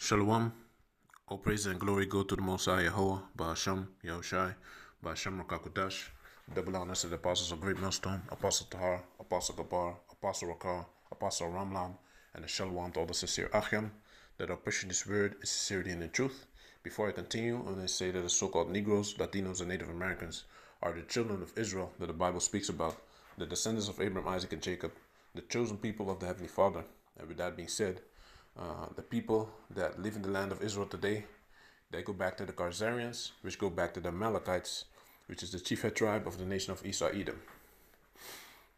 Shalom. All praise and glory go to the Most High Yahawashi, Ba'asham, Yahawashi, Ba'asham Rakakudash. Double honors to the apostles of Great Millstone, Apostle Tahar, Apostle Gabar, Apostle Rakar, Apostle Ramlam, and a shalom to all the sincere Achim that are pushing this word in sincerity and in truth. Before I continue, I'm going to say that the so-called Negroes, Latinos, and Native Americans are the children of Israel that the Bible speaks about, the descendants of Abraham, Isaac, and Jacob, the chosen people of the Heavenly Father. And with that being said, the people that live in the land of Israel today, they go back to the Khazarians, which go back to the Amalekites, which is the chief head tribe of the nation of Esau Edom.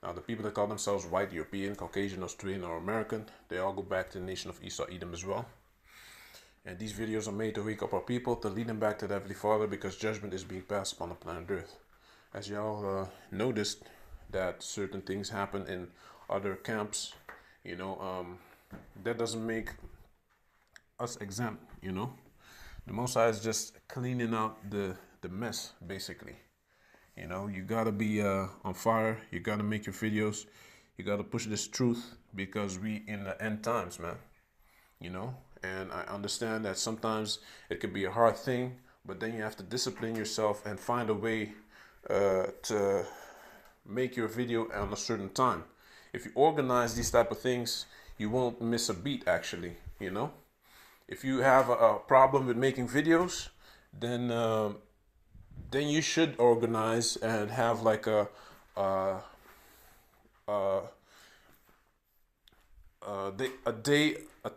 Now, the people that call themselves white, European, Caucasian, Australian, or American, they all go back to the nation of Esau Edom as well. And these videos are made to wake up our people, to lead them back to the Heavenly Father, because judgment is being passed upon the planet Earth. As y'all noticed that certain things happen in other camps, that doesn't make us exempt, The Most High is just cleaning out the mess, basically. You gotta be on fire. You gotta make your videos. You gotta push this truth because we in the end times, man. And I understand that sometimes it could be a hard thing, but then you have to discipline yourself and find a way to make your video on a certain time. If you organize these type of things, you won't miss a beat, actually, If you have a problem with making videos, then you should organize and have like a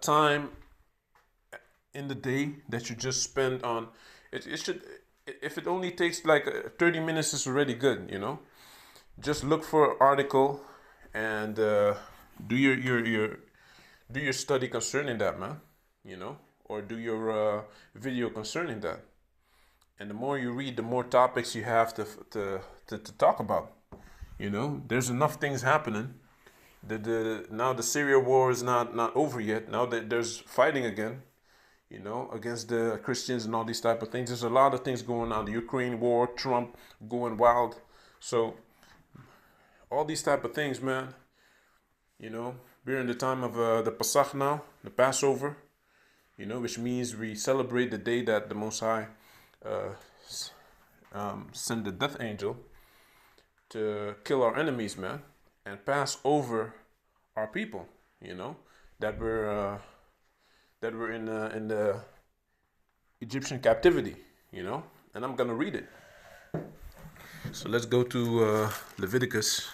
time in the day that you just spend on it. It should, if it only takes like 30 minutes, is already good, Just look for an article and do your study concerning that, man, or do your video concerning that. And the more you read, the more topics you have to talk about. There's enough things happening. Now the Syria war is not over yet. Now that there's fighting again, against the Christians and all these type of things. There's a lot of things going on. The Ukraine war, Trump going wild. So all these type of things, man. We're in the time of the passach now, the Passover. Which means we celebrate the day that the Most High send the death angel to kill our enemies, man, and pass over our people, that were in the Egyptian captivity, and I'm gonna read it. So let's go to Leviticus.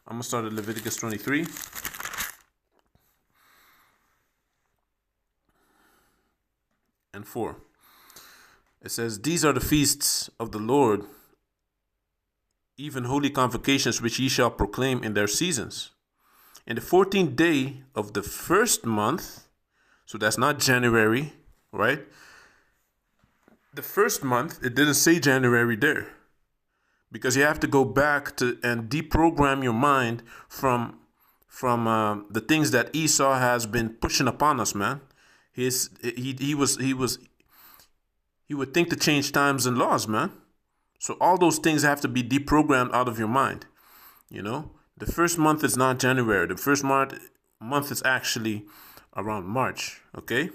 I'm gonna start at Leviticus 23. And 4. It says, "These are the feasts of the Lord, even holy convocations, which ye shall proclaim in their seasons. In the 14th day of the first month," so that's not January, right? The first month, it didn't say January there, because you have to go back to and deprogram your mind from the things that Esau has been pushing upon us, man. He would think to change times and laws, man. So all those things have to be deprogrammed out of your mind. The first month is not January. The first month is actually around March. Okay.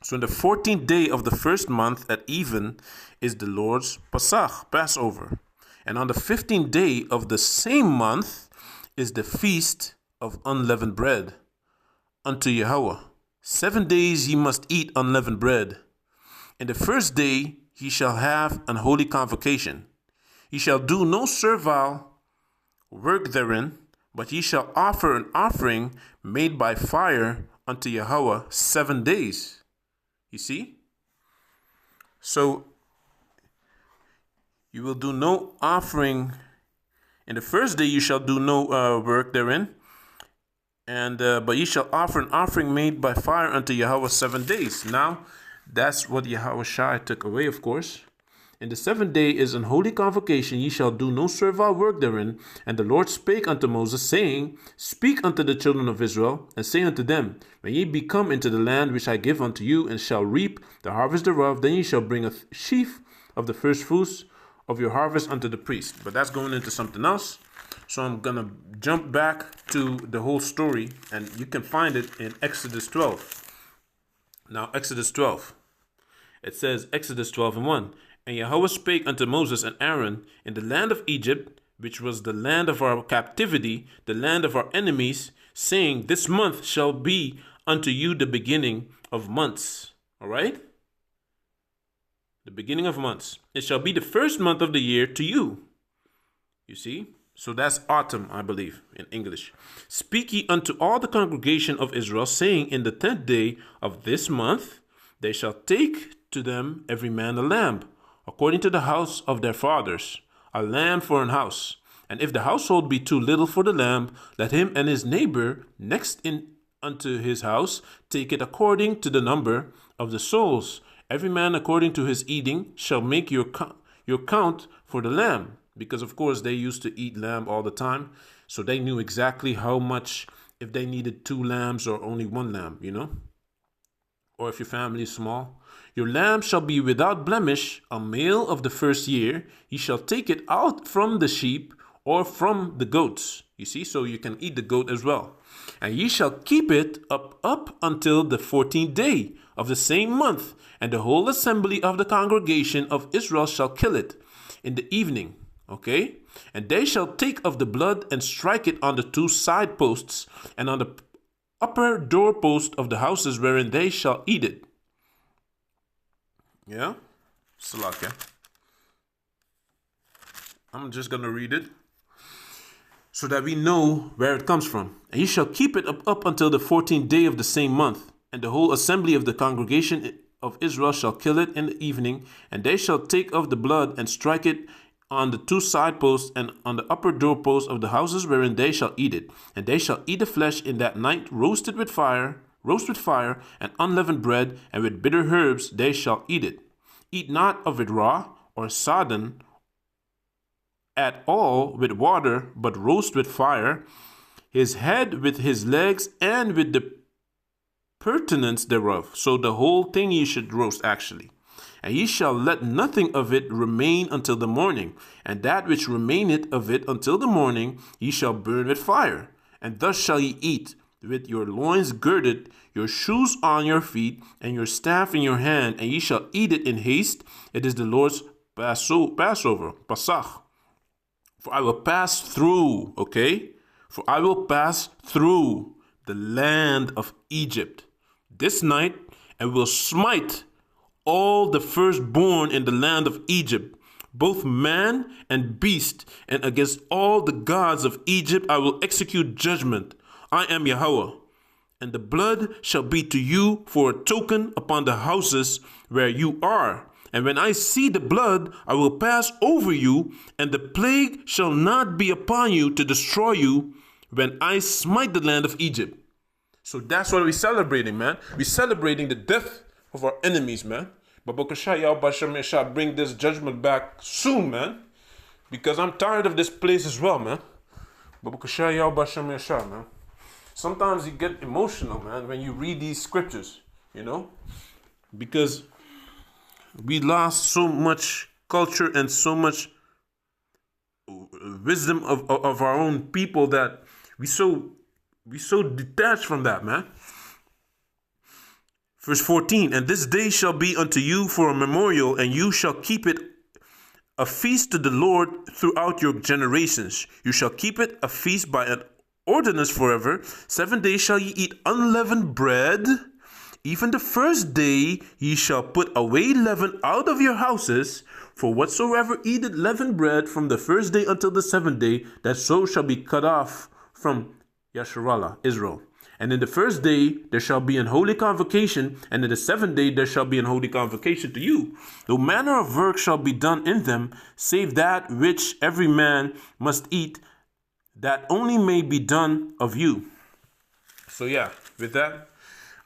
So in the 14th day of the first month at even is the Lord's passach, Passover. And on the 15th day of the same month is the feast of unleavened bread unto Yahweh. 7 days ye must eat unleavened bread. In the first day ye shall have an holy convocation. Ye shall do no servile work therein, but ye shall offer an offering made by fire unto Yahweh 7 days. You see? So you will do no offering. In the first day you shall do no work therein. But ye shall offer an offering made by fire unto Yahweh 7 days. Now, that's what Yahawashi took away, of course. In the 7th day is an holy convocation. Ye shall do no servile work therein. And the Lord spake unto Moses, saying, Speak unto the children of Israel, and say unto them, When ye be come into the land which I give unto you, and shall reap the harvest thereof, then ye shall bring a sheaf of the first fruits of your harvest unto the priest. But that's going into something else. So I'm going to jump back to the whole story, and you can find it in Exodus 12. Now, Exodus 12. It says, Exodus 12:1. And Yahweh spake unto Moses and Aaron in the land of Egypt, which was the land of our captivity, the land of our enemies, saying, This month shall be unto you the beginning of months. All right? The beginning of months. It shall be the first month of the year to you. You see? So that's autumn, I believe, in English. Speak ye unto all the congregation of Israel, saying, In the 10th day of this month, they shall take to them every man a lamb, according to the house of their fathers, a lamb for an house. And if the household be too little for the lamb, let him and his neighbor next in unto his house take it according to the number of the souls. Every man according to his eating shall make your count for the lamb. Because, of course, they used to eat lamb all the time. So they knew exactly how much, if they needed 2 lambs or only 1 lamb, you know. Or if your family is small. Your lamb shall be without blemish, a male of the first year. Ye shall take it out from the sheep or from the goats. You see, so you can eat the goat as well. And ye shall keep it up until the 14th day of the same month. And the whole assembly of the congregation of Israel shall kill it in the evening. Okay, and they shall take of the blood and strike it on the 2 side posts and on the upper doorpost of the houses wherein they shall eat it. Yeah, Salaka. I'm just going to read it so that we know where it comes from. And ye shall keep it up until the 14th day of the same month. And the whole assembly of the congregation of Israel shall kill it in the evening. And they shall take of the blood and strike it on the 2 side posts and on the upper doorposts of the houses wherein they shall eat it. And they shall eat the flesh in that night, roast with fire, and unleavened bread, and with bitter herbs they shall eat it. Eat not of it raw or sodden at all with water, but roast with fire, his head with his legs, and with the purtenance thereof. So the whole thing ye should roast, actually. And ye shall let nothing of it remain until the morning, and that which remaineth of it until the morning ye shall burn with fire. And thus shall ye eat, with your loins girded, your shoes on your feet, and your staff in your hand, and ye shall eat it in haste. It is the Lord's Passover, passach. For I will pass through, okay? For I will pass through the land of Egypt this night, and will smite all the firstborn in the land of Egypt, both man and beast, and against all the gods of Egypt I will execute judgment. I am Yahweh. And the blood shall be to you for a token upon the houses where you are. And when I see the blood, I will pass over you, and the plague shall not be upon you to destroy you when I smite the land of Egypt. So that's what we're celebrating, man. We're celebrating the death of our enemies, man. But Yahawashi shall bring this judgment back soon, man. Because I'm tired of this place as well, man. Yahawashi, man. Sometimes you get emotional, man, when you read these scriptures, you know. Because we lost so much culture and so much wisdom of our own people that we so detached from that, man. Verse 14, and this day shall be unto you for a memorial, and you shall keep it a feast to the Lord throughout your generations. You shall keep it a feast by an ordinance forever. 7 days shall ye eat unleavened bread. Even the first day ye shall put away leaven out of your houses. For whatsoever eateth leavened bread from the first day until the 7th day, that so shall be cut off from Yasharallah, Israel. And in the first day there shall be an holy convocation, and in the 7th day there shall be an holy convocation to you. No manner of work shall be done in them, save that which every man must eat, that only may be done of you. So yeah, with that,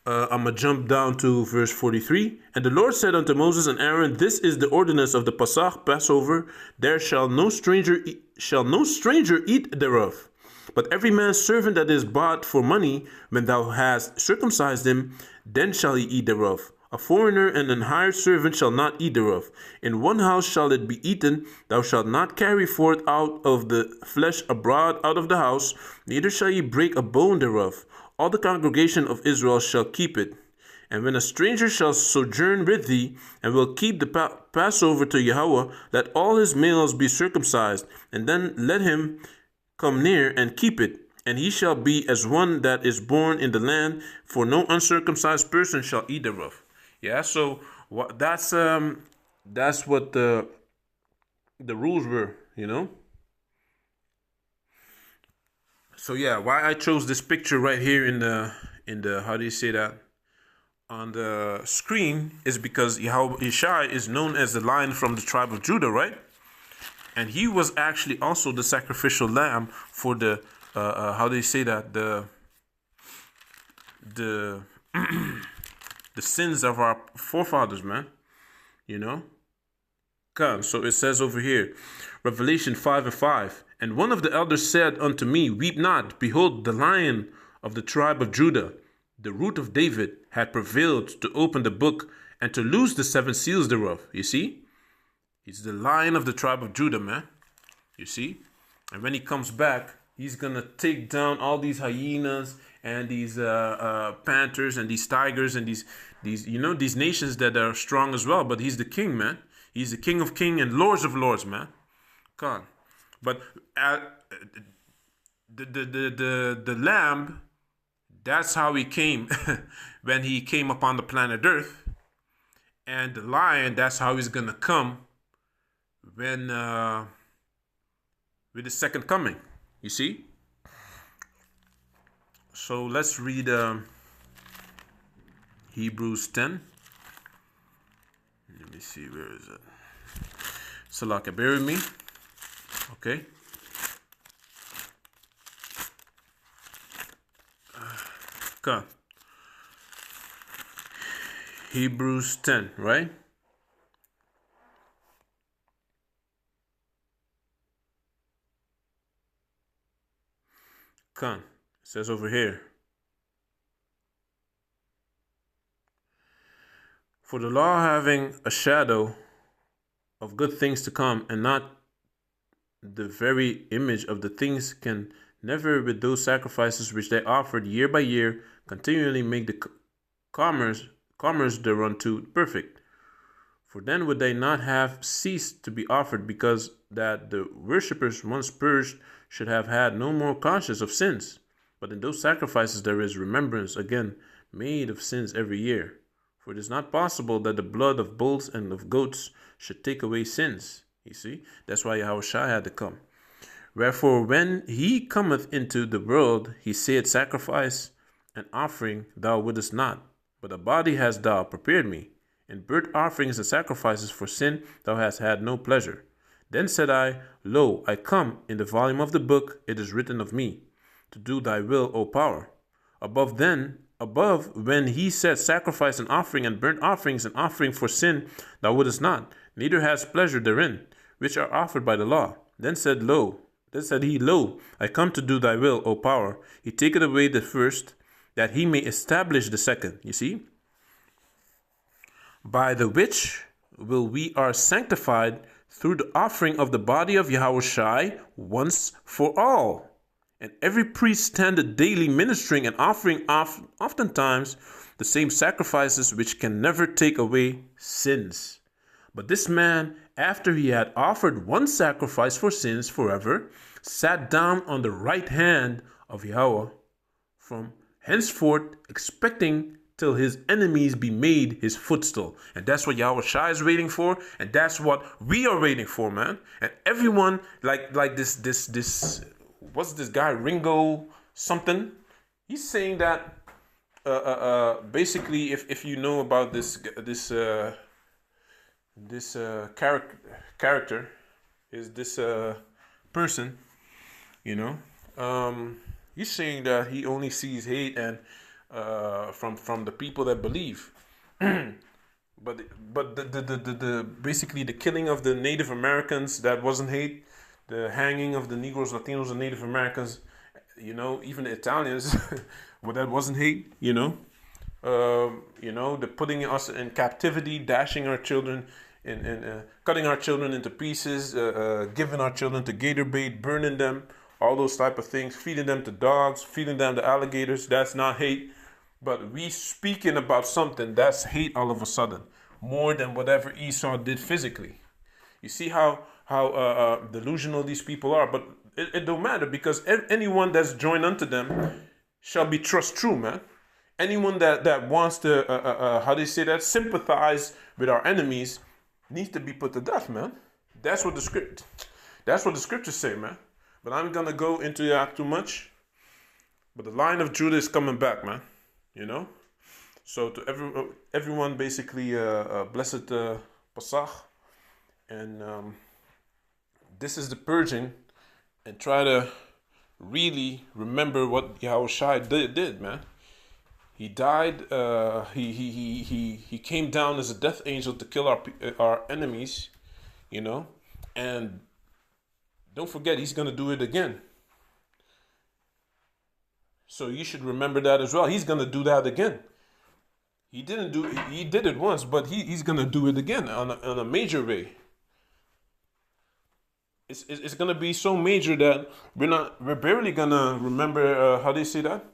I'm going to jump down to verse 43. And the Lord said unto Moses and Aaron, this is the ordinance of the passach, Passover. There shall no stranger eat thereof. But every man's servant that is bought for money, when thou hast circumcised him, then shall he eat thereof. A foreigner and an hired servant shall not eat thereof. In one house shall it be eaten. Thou shalt not carry forth out of the flesh abroad out of the house, neither shall ye break a bone thereof. All the congregation of Israel shall keep it. And when a stranger shall sojourn with thee, and will keep the Passover to Yahweh, let all his males be circumcised, and then let him come near and keep it. And he shall be as one that is born in the land, for no uncircumcised person shall eat thereof. Yeah, so that's what the rules were, So yeah, why I chose this picture right here in the how do you say that, on the screen, is because Yahawashi is known as the Lion from the tribe of Judah, right? And he was actually also the sacrificial lamb for the how do you say that, the the sins of our forefathers, man. God. So it says over here, Revelation 5:5. And one of the elders said unto me, Weep not, behold, the Lion of the tribe of Judah, the root of David, had prevailed to open the book and to loose the 7 seals thereof. You see? He's the Lion of the tribe of Judah, man. You see? And when he comes back, he's going to take down all these hyenas and these panthers and these tigers and these nations that are strong as well. But he's the king, man. He's the King of kings and Lords of lords, man. God. But the lamb, that's how he came when he came upon the planet Earth. And the lion, that's how he's going to come when with the second coming. You see? So let's read Hebrews 10. Let me see, where is it? Salaka, bear with me. Okay. Okay. Hebrews 10, right? Okay. It says over here, for the law having a shadow of good things to come, and not the very image of the things, can never with those sacrifices which they offered year by year continually make the commerce thereunto perfect. For then would they not have ceased to be offered, because that the worshippers once purged should have had no more conscience of sins. But in those sacrifices there is remembrance again made of sins every year. For it is not possible that the blood of bulls and of goats should take away sins. You see, that's why Yahawashi had to come. Wherefore, when he cometh into the world, he saith, Sacrifice and offering thou wouldest not, but a body hast thou prepared me. In burnt offerings and sacrifices for sin thou hast had no pleasure. Then said I, Lo, I come, in the volume of the book it is written of me, to do thy will, O power. Above, when he said, Sacrifice and offering and burnt offerings and offering for sin thou wouldest not, neither hast pleasure therein, which are offered by the law. Then said he, Lo, I come to do thy will, O power. He taketh away the first, that he may establish the second. You see? By the which will we are sanctified through the offering of the body of Yahawashi once for all. And every priest standeth daily ministering and offering oftentimes the same sacrifices which can never take away sins. But this man, after he had offered one sacrifice for sins forever, sat down on the right hand of Yahweh, from henceforth expecting till his enemies be made his footstool. And that's what Yahawashi is waiting for, and that's what we are waiting for, man. And everyone, like this what's this guy, Ringo something? He's saying that basically, if you know about this character is this person, he's saying that he only sees hate and from the people that believe. but the basically the killing of the Native Americans, that wasn't hate. The hanging of the Negroes, Latinos, and Native Americans, even the Italians, well, that wasn't hate, They're putting us in captivity, dashing our children, and cutting our children into pieces, giving our children to gator bait, burning them, all those type of things, feeding them to dogs, feeding them to alligators. That's not hate. But we speaking about something that's hate all of a sudden, more than whatever Esau did physically. You see how delusional these people are, but it don't matter, because anyone that's joined unto them shall be trust true, man. Anyone that wants to, how do you say that, sympathize with our enemies needs to be put to death, man. That's what the scriptures say, man. But I'm gonna go into that too much. But the line of Judah is coming back, man. So to everyone, basically, blessed passach, and this is the purging, and try to really remember what Yahawashi did, man. He died. He came down as a death angel to kill our enemies, and don't forget, he's gonna do it again. So you should remember that as well. He's gonna do that again. He did it once, but he's gonna do it again on a major way. It's gonna be so major that we're barely gonna remember. How do you say that?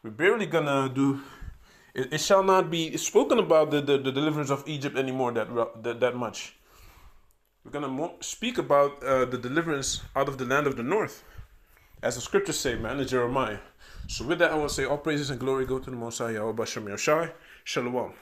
We're barely gonna do. It shall not be spoken about the deliverance of Egypt anymore that much. We're gonna speak about the deliverance out of the land of the north, as the scriptures say, man, in Jeremiah. So with that, I want to say all praises and glory go to the Most High, Yahawashi, Shalom.